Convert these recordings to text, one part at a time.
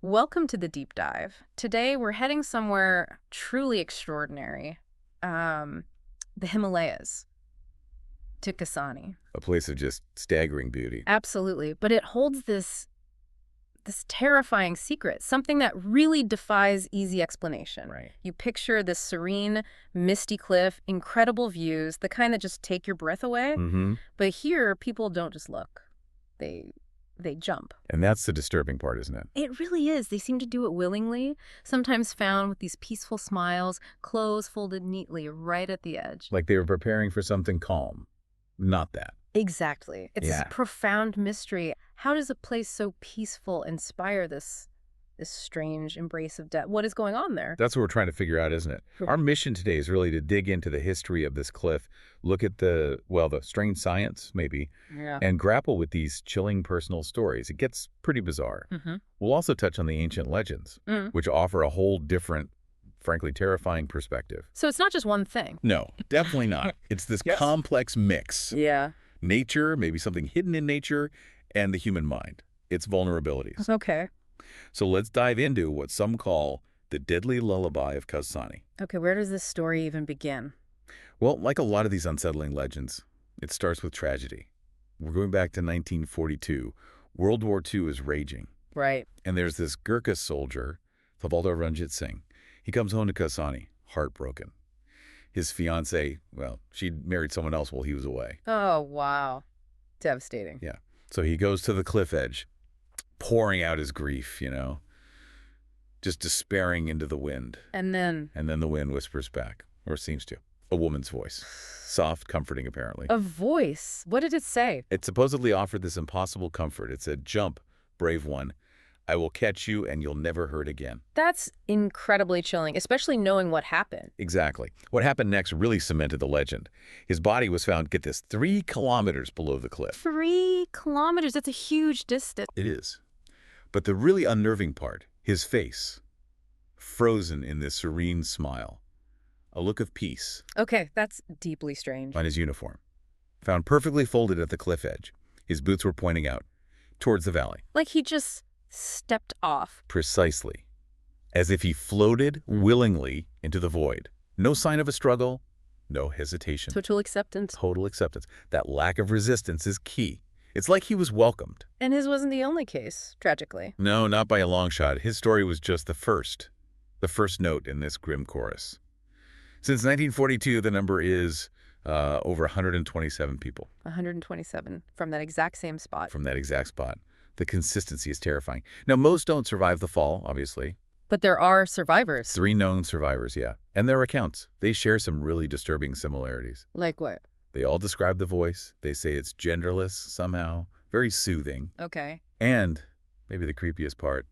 Welcome to the deep dive. Today we're heading somewhere truly extraordinary. Um, the Himalayas to Kasani. A place of just staggering beauty. Absolutely, but it holds this terrifying secret, something that really defies easy explanation. Right. You picture this serene, misty cliff, incredible views, the kind that just take your breath away. Mm-hmm. But here people don't just look. They jump. And that's the disturbing part, isn't it? It really is. They seem to do it willingly, sometimes found with these peaceful smiles, clothes folded neatly right at the edge. Like they were preparing for something calm. Not that. Exactly. It's Yeah. this profound mystery. How does a place so peaceful inspire this strange embrace of death? What is going on there? That's what we're trying to figure out, isn't it? Our mission today is really to dig into the history of this cliff, look at the strange science, maybe, Yeah. and grapple with these chilling personal stories. It gets pretty bizarre. Mm-hmm. We'll also touch on the ancient legends, which offer a whole different, frankly, terrifying perspective. So it's not just one thing. No, definitely not. It's this Yes. complex mix. Yeah. Nature, maybe something hidden in nature, and the human mind, its vulnerabilities. Okay. So let's dive into what some call the deadly lullaby of Kasani. Okay, where does this story even begin? Well, like a lot of these unsettling legends, it starts with tragedy. We're going back to 1942. World War II is raging, Right. and there's this Gurkha soldier, Thavalda Ranjit Singh. He comes home to Kasani, heartbroken. His fiancée, well, she'd married someone else while he was away. Oh, wow. Devastating. Yeah. So he goes to the cliff edge, pouring out his grief, just despairing into the wind. And then And then the wind whispers back, or seems to. A woman's voice. Soft, comforting, apparently. a voice. What did it say? It supposedly offered this impossible comfort. It said, "Jump, brave one. I will catch you and you'll never hurt again." That's incredibly chilling, especially knowing what happened. Exactly. What happened next really cemented the legend. His body was found, get this, 3 kilometers below the cliff. 3 kilometers, that's a huge distance. It is. But the really unnerving part, his face, frozen in this serene smile, a look of peace Okay, that's deeply strange. on his uniform, found perfectly folded at the cliff edge. His boots were pointing out towards the valley, Like he just stepped off. precisely, as if he floated willingly into the void. No sign of a struggle, no hesitation, Total acceptance. total acceptance. That lack of resistance is key. It's like he was welcomed. And his wasn't the only case, tragically. No, not by a long shot. His story was just the first note in this grim chorus. Since 1942, the number is over 127 people 127 from that exact same spot. from that exact spot. The consistency is terrifying. Now, most don't survive the fall, obviously. But there are survivors. 3 known survivors, yeah. And their accounts, they share some really disturbing similarities. Like what? They all describe the voice. They say it's genderless somehow, very soothing. Okay. And, maybe the creepiest part,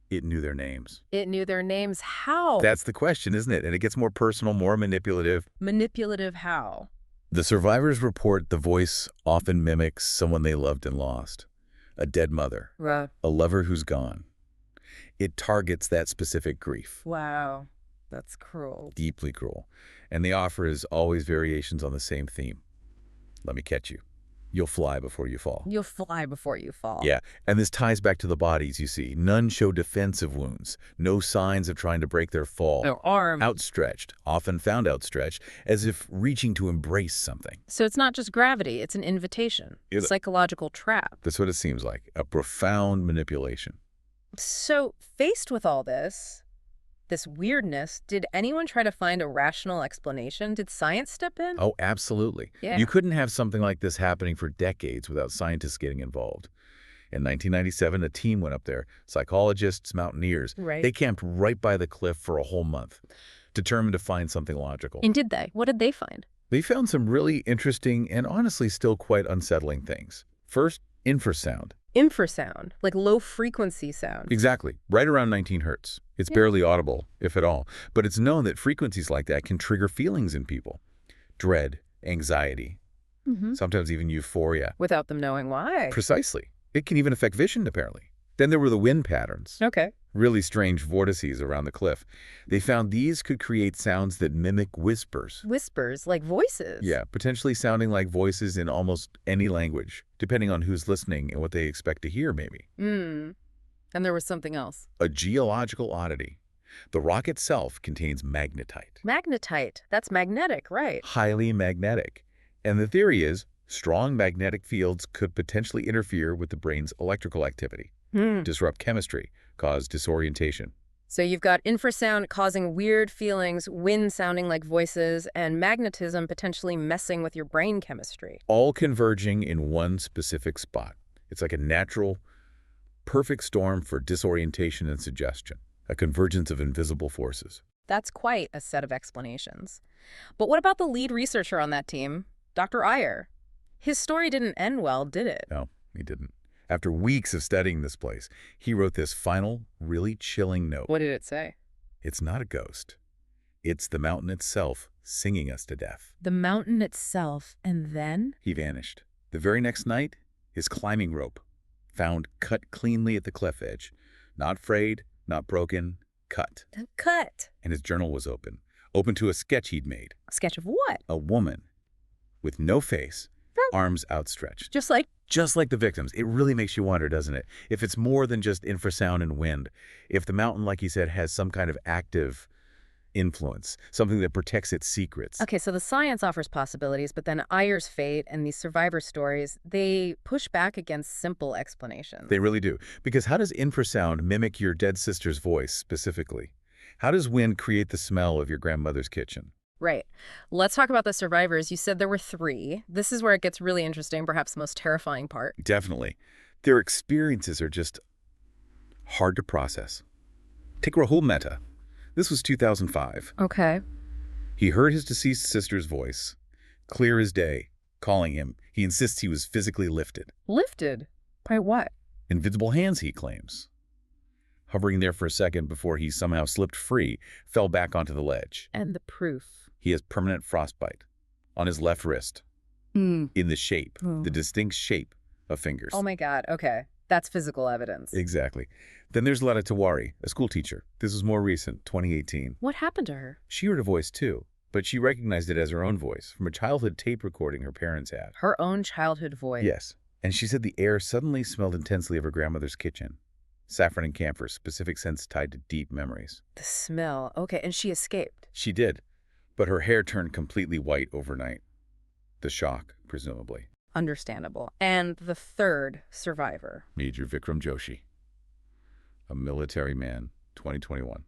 it knew their names. It knew their names. How? That's the question, isn't it? And it gets more personal, more manipulative. Manipulative how? The survivors report the voice often mimics someone they loved and lost. A dead mother, Right. a lover who's gone. It targets that specific grief. Wow. That's cruel. Deeply cruel. And the offer is always variations on the same theme. Let me catch you. You'll fly before you fall. You'll fly before you fall. Yeah, and this ties back to the bodies, you see. None show defensive wounds, no signs of trying to break their fall. Their arm. Outstretched, often found outstretched, as if reaching to embrace something. So it's not just gravity, it's an invitation. It- Psychological trap. That's what it seems like, a profound manipulation. So, faced with all this weirdness, did anyone try to find a rational explanation? Did science step in? Oh, absolutely. Yeah. You couldn't have something like this happening for decades without scientists getting involved. In 1997, a team went up there, psychologists, mountaineers. Right. They camped right by the cliff for a whole month, determined to find something logical. And did they? What did they find? They found some really interesting and honestly still quite unsettling things. First, infrasound. Infrasound, like low frequency sound. Exactly. Right around 19 hertz. It's Yeah. barely audible, if at all. But it's known that frequencies like that can trigger feelings in people. Dread, anxiety, sometimes even euphoria. Without them knowing why. Precisely. It can even affect vision, apparently. Then there were the wind patterns. Okay. Really strange vortices around the cliff. They found these could create sounds that mimic whispers. Whispers, like voices. Yeah, potentially sounding like voices in almost any language, depending on who's listening and what they expect to hear, maybe. And there was something else. A geological oddity. The rock itself contains magnetite. Magnetite. That's magnetic, right? Highly magnetic. And the theory is strong magnetic fields could potentially interfere with the brain's electrical activity, disrupt chemistry, cause disorientation. So you've got infrasound causing weird feelings, wind sounding like voices, and magnetism potentially messing with your brain chemistry. All converging in one specific spot. It's like a natural, perfect storm for disorientation and suggestion, a convergence of invisible forces. That's quite a set of explanations. But what about the lead researcher on that team, Dr. Iyer? His story didn't end well, did it? No, he didn't. After weeks of studying this place, he wrote this final, really chilling note. What did it say? It's not a ghost. It's the mountain itself singing us to death. The mountain itself, and then? He vanished. The very next night, his climbing rope, found cut cleanly at the cliff edge. Not frayed, not broken, cut. Cut. And his journal was open to a sketch he'd made. A sketch of what? A woman with no face, arms outstretched. Just like the victims. It really makes you wonder, doesn't it? If it's more than just infrasound and wind, if the mountain, like you said, has some kind of active influence, something that protects its secrets. Okay, so the science offers possibilities, but then Iyer's fate and these survivor stories, they push back against simple explanations. They really do. Because how does infrasound mimic your dead sister's voice specifically? How does wind create the smell of your grandmother's kitchen? Right. Let's talk about the survivors. You said there were 3. This is where it gets really interesting, perhaps the most terrifying part. Definitely. Their experiences are just hard to process. Take Rahul Mehta. This was 2005. Okay. He heard his deceased sister's voice, clear as day, calling him. He insists he was physically lifted. Lifted? By what? Invisible hands, he claims. Hovering there for a second before he somehow slipped free, fell back onto the ledge. And the proof? He has permanent frostbite on his left wrist, in the shape, the distinct shape of fingers. Oh my God, okay. That's physical evidence. Exactly. Then there's Lata Tiwari, a school teacher. This was more recent, 2018. What happened to her? She heard a voice too, but she recognized it as her own voice from a childhood tape recording her parents had. Her own childhood voice? Yes. And she said the air suddenly smelled intensely of her grandmother's kitchen. Saffron and camphor, specific scents tied to deep memories. The smell. Okay, and she escaped? She did, but her hair turned completely white overnight. The shock, presumably. Understandable. And the 3rd survivor? Major Vikram Joshi, a military man, 2021.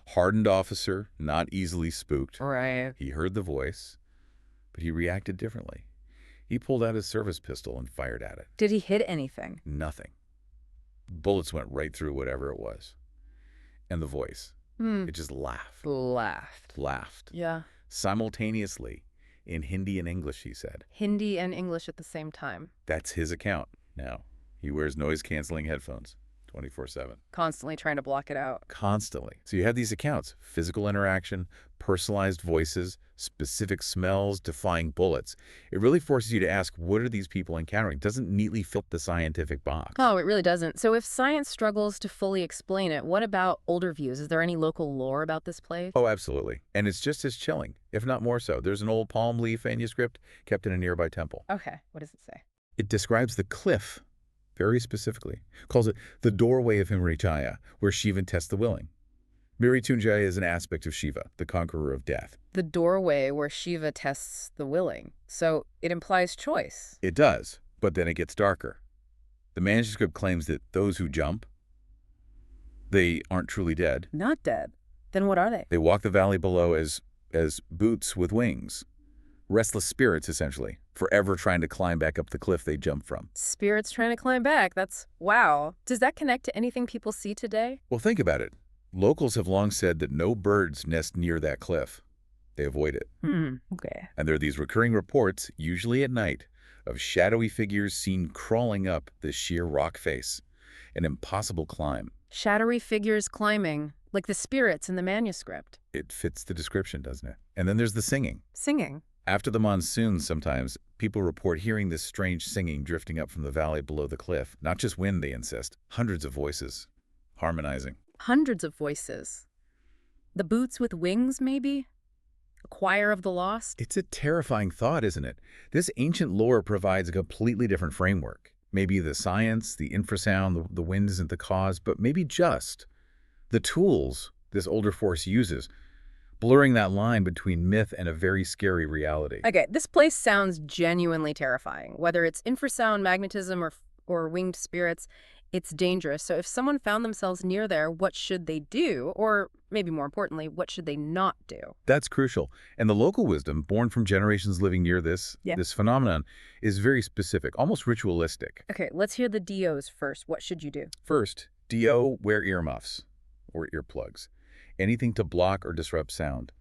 Hardened officer, not easily spooked. Right. He heard the voice, but he reacted differently. He pulled out his service pistol and fired at it. Did he hit anything? Nothing. Bullets went right through whatever it was. And the voice, it just laughed. Laughed. Yeah. Simultaneously, in Hindi and English, he said. Hindi and English at the same time. That's his account. Now, he wears noise-canceling headphones 24/7. Constantly trying to block it out. Constantly. So you have these accounts, physical interaction, personalized voices, specific smells, defying bullets. It really forces you to ask, what are these people encountering? It doesn't neatly fit the scientific box. Oh, it really doesn't. So if science struggles to fully explain it, what about older views? Is there any local lore about this place? Oh, absolutely. And it's just as chilling, if not more so. There's an old palm leaf manuscript kept in a nearby temple. Okay. What does it say? It describes the cliff very specifically, calls it the doorway of Himrichaya, where Shiva tests the willing. Mrityunjaya is an aspect of Shiva, the conqueror of death. The doorway where Shiva tests the willing. So it implies choice. It does, but then it gets darker. The manuscript claims that those who jump, they aren't truly dead. Not dead. Then what are they? They walk the valley below as boots with wings. Restless spirits, essentially, forever trying to climb back up the cliff they jumped from. Spirits trying to climb back. That's wow. Does that connect to anything people see today? Well, think about it. Locals have long said that no birds nest near that cliff. They avoid it. Okay. And there are these recurring reports, usually at night, of shadowy figures seen crawling up the sheer rock face. An impossible climb. Shadowy figures climbing, like the spirits in the manuscript. It fits the description, doesn't it? And then there's the singing. Singing. After the monsoon, sometimes, people report hearing this strange singing drifting up from the valley below the cliff. Not just wind, they insist. Hundreds of voices. Harmonizing. Hundreds of voices. The boots with wings, maybe? A choir of the lost? It's a terrifying thought, isn't it? This ancient lore provides a completely different framework. Maybe the science, the infrasound, the wind isn't the cause, but maybe just the tools this older force uses, blurring that line between myth and a very scary reality. Okay, this place sounds genuinely terrifying. Whether it's infrasound, magnetism, or winged spirits, it's dangerous. So if someone found themselves near there, what should they do? Or maybe more importantly, what should they not do? That's crucial. And the local wisdom, born from generations living near this phenomenon, is very specific, almost ritualistic. Okay, let's hear the DOs first. What should you do? First, DO, wear earmuffs or earplugs. Anything to block or disrupt sound.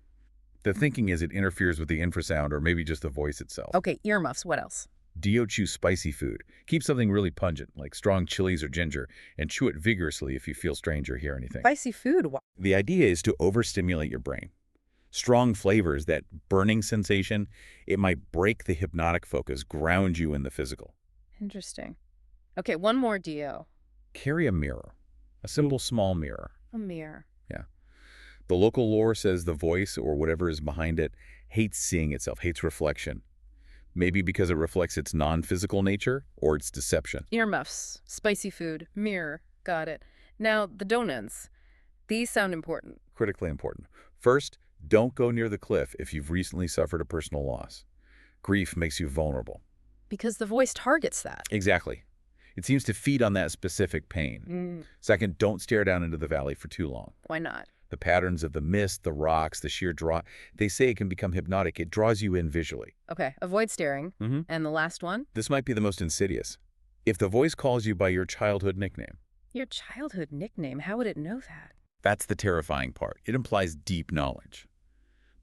The thinking is it interferes with the infrasound or maybe just the voice itself. Okay, earmuffs. What else? DO, chew spicy food. Keep something really pungent, like strong chilies or ginger, and chew it vigorously if you feel strange or hear anything. Spicy food. The idea is to overstimulate your brain. Strong flavors, that burning sensation, it might break the hypnotic focus, ground you in the physical. Interesting. Okay, one more DO. Carry a mirror, a simple small mirror. A mirror. Yeah. The local lore says the voice or whatever is behind it hates seeing itself, hates reflection. Maybe because it reflects its non-physical nature or its deception. Earmuffs, spicy food, mirror. Got it. Now, the donuts. These sound important. Critically important. First, don't go near the cliff if you've recently suffered a personal loss. Grief makes you vulnerable. Because the voice targets that. Exactly. It seems to feed on that specific pain. Second, don't stare down into the valley for too long. Why not? The patterns of the mist, the rocks, the sheer draw, they say it can become hypnotic. It draws you in visually. Okay, avoid staring. Mm-hmm. And the last one? This might be the most insidious. If the voice calls you by your childhood nickname. Your childhood nickname? How would it know that? That's the terrifying part. It implies deep knowledge.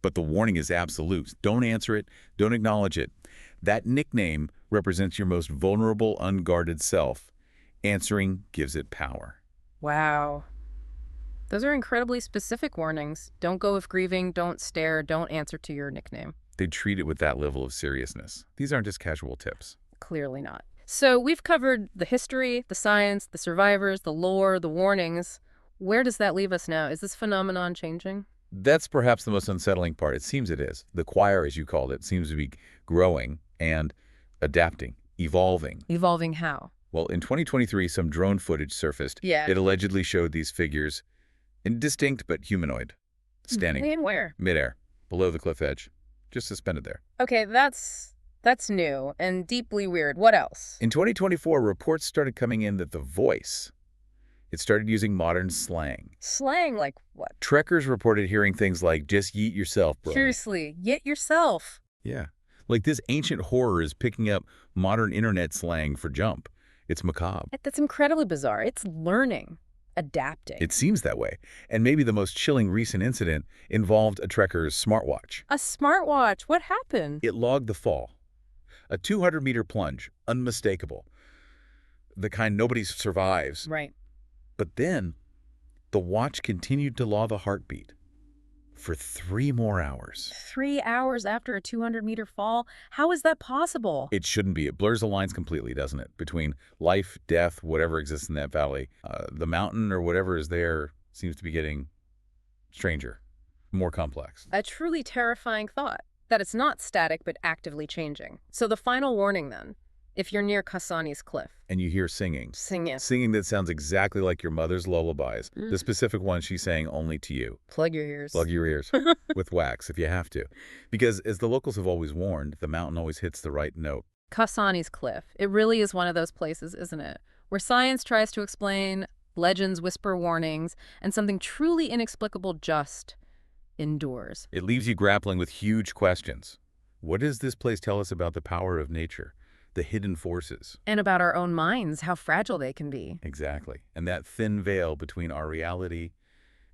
But the warning is absolute. Don't answer it. Don't acknowledge it. That nickname represents your most vulnerable, unguarded self. Answering gives it power. Wow. Those are incredibly specific warnings. Don't go if grieving, don't stare, don't answer to your nickname. They treat it with that level of seriousness. These aren't just casual tips. Clearly not. So we've covered the history, the science, the survivors, the lore, the warnings. Where does that leave us now? Is this phenomenon changing? That's perhaps the most unsettling part. It seems it is. The choir, as you called it, seems to be growing and adapting, evolving. Evolving how? Well, in 2023, some drone footage surfaced. Yeah. It allegedly showed these figures, indistinct but humanoid, standing And where? midair, below the cliff edge, just suspended there. Okay, that's new and deeply weird. What else? In 2024, reports started coming in that the voice, it started using modern slang. Slang like what? Trekkers reported hearing things like, just yeet yourself, bro. Seriously, get yourself. Yeah. Like this ancient horror is picking up modern internet slang for jump. It's macabre. That's incredibly bizarre. It's learning, adapting. It seems that way. And maybe the most chilling recent incident involved a trekker's smartwatch. A smartwatch? What happened? It logged the fall. A 200-meter plunge, unmistakable. The kind nobody survives. Right. But then, the watch continued to log the heartbeat for 3 more hours. 3 hours after a 200-meter fall? How is that possible? It shouldn't be. It blurs the lines completely, doesn't it? Between life, death, whatever exists in that valley. The mountain or whatever is there seems to be getting stranger, more complex. A truly terrifying thought, that it's not static but actively changing. So the final warning then, if you're near Kasani's cliff. And you hear singing. Sing it. Singing that sounds exactly like your mother's lullabies. The specific one she sang only to you. Plug your ears. Plug your ears with wax if you have to. Because as the locals have always warned, the mountain always hits the right note. Kasani's cliff. It really is one of those places, isn't it? Where science tries to explain, legends whisper warnings, and something truly inexplicable just endures. It leaves you grappling with huge questions. What does this place tell us about the power of nature? The hidden forces. And about our own minds, how fragile they can be. Exactly. And that thin veil between our reality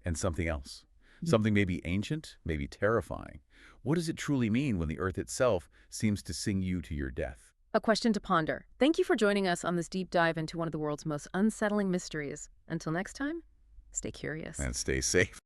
and something else. Something maybe ancient, maybe terrifying. What does it truly mean when the earth itself seems to sing you to your death? A question to ponder. Thank you for joining us on this deep dive into one of the world's most unsettling mysteries. Until next time, stay curious. And stay safe.